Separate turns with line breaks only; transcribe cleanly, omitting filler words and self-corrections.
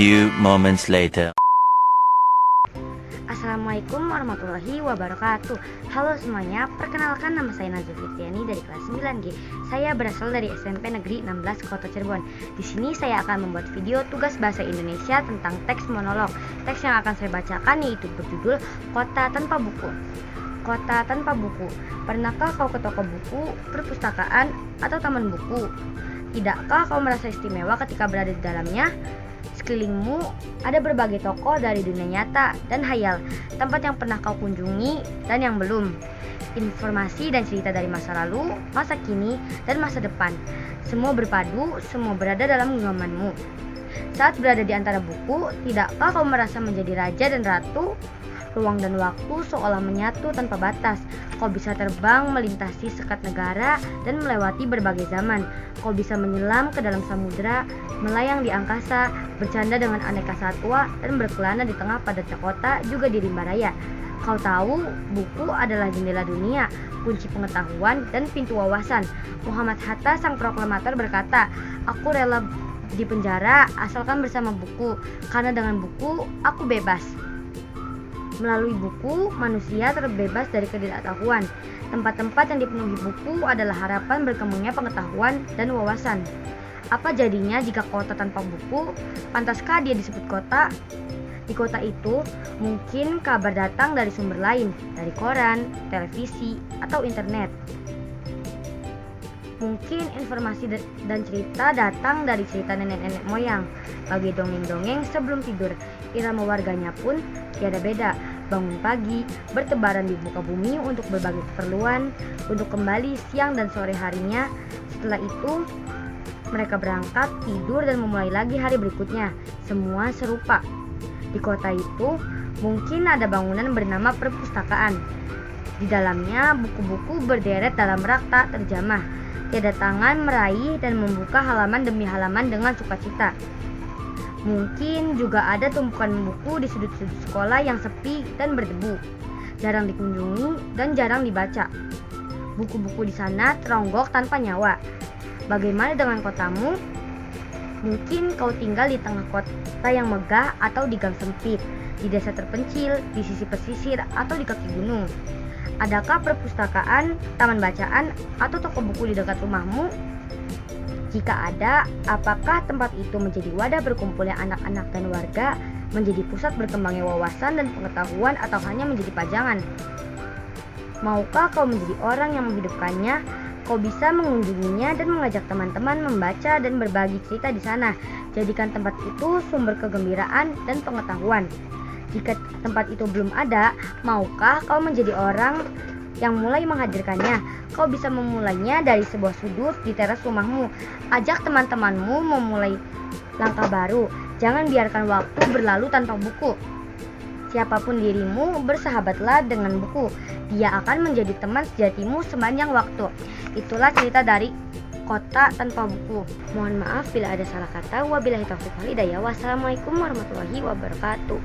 few moments later.
Assalamualaikum warahmatullahi wabarakatuh. Halo semuanya, perkenalkan nama saya Nazul Fitriani dari kelas 9G. Saya berasal dari SMP Negeri 16 Kota Cirebon. Di sini saya akan membuat video tugas bahasa Indonesia tentang teks monolog. Teks yang akan saya bacakan yaitu berjudul Kota Tanpa Buku. Kota tanpa buku. Pernahkah kau ke toko buku, perpustakaan, atau taman buku? Tidakkah kau merasa istimewa ketika berada di dalamnya? Sekelilingmu ada berbagai tokoh dari dunia nyata dan hayal, tempat yang pernah kau kunjungi dan yang belum. Informasi dan cerita dari masa lalu, masa kini, dan masa depan. Semua berpadu, semua berada dalam genggamanmu. Saat berada di antara buku, tidakkah kau merasa menjadi raja dan ratu? Ruang dan waktu seolah menyatu tanpa batas. Kau bisa terbang melintasi sekat negara dan melewati berbagai zaman. Kau bisa menyelam ke dalam samudera, melayang di angkasa, bercanda dengan aneka satwa, dan berkelana di tengah padatnya kota juga di rimba raya. Kau tahu, buku adalah jendela dunia, kunci pengetahuan, dan pintu wawasan. Muhammad Hatta, sang proklamator, berkata, "Aku rela di penjara asalkan bersama buku, karena dengan buku aku bebas." Melalui buku, manusia terbebas dari ketidaktahuan. Tempat-tempat yang dipenuhi buku adalah harapan berkembangnya pengetahuan dan wawasan. Apa jadinya jika kota tanpa buku? Pantaskah dia disebut kota? Di kota itu, mungkin kabar datang dari sumber lain, dari koran, televisi, atau internet. Mungkin informasi dan cerita datang dari cerita nenek-nenek moyang, bagi dongeng-dongeng sebelum tidur. Irama warganya pun tiada beda. Bangun pagi, bertebaran di muka bumi untuk berbagai keperluan, untuk kembali siang dan sore harinya. Setelah itu, mereka berangkat, tidur, dan memulai lagi hari berikutnya. Semua serupa. Di kota itu, mungkin ada bangunan bernama perpustakaan. Di dalamnya, buku-buku berderet dalam rak tak terjamah. Tiada tangan meraih dan membuka halaman demi halaman dengan sukacita. Mungkin juga ada tumpukan buku di sudut-sudut sekolah yang sepi dan berdebu, jarang dikunjungi dan jarang dibaca. Buku-buku di sana teronggok tanpa nyawa. Bagaimana dengan kotamu? Mungkin kau tinggal di tengah kota yang megah atau di gang sempit, di desa terpencil, di sisi pesisir, atau di kaki gunung. Adakah perpustakaan, taman bacaan, atau toko buku di dekat rumahmu? Jika ada, apakah tempat itu menjadi wadah berkumpulnya anak-anak dan warga, menjadi pusat berkembangnya wawasan dan pengetahuan, atau hanya menjadi pajangan? Maukah kau menjadi orang yang menghidupkannya? Kau bisa mengunjunginya dan mengajak teman-teman membaca dan berbagi cerita di sana. Jadikan tempat itu sumber kegembiraan dan pengetahuan. Jika tempat itu belum ada, maukah kau menjadi orang yang mulai menghadirkannya? Kau bisa memulainya dari sebuah sudut di teras rumahmu. Ajak teman-temanmu memulai langkah baru. Jangan biarkan waktu berlalu tanpa buku. Siapapun dirimu, bersahabatlah dengan buku. Dia akan menjadi teman sejatimu sepanjang waktu. Itulah cerita dari Kota Tanpa Buku. Mohon maaf bila ada salah kata. Wabillahi taufiq wal hidayah. Wassalamualaikum warahmatullahi wabarakatuh.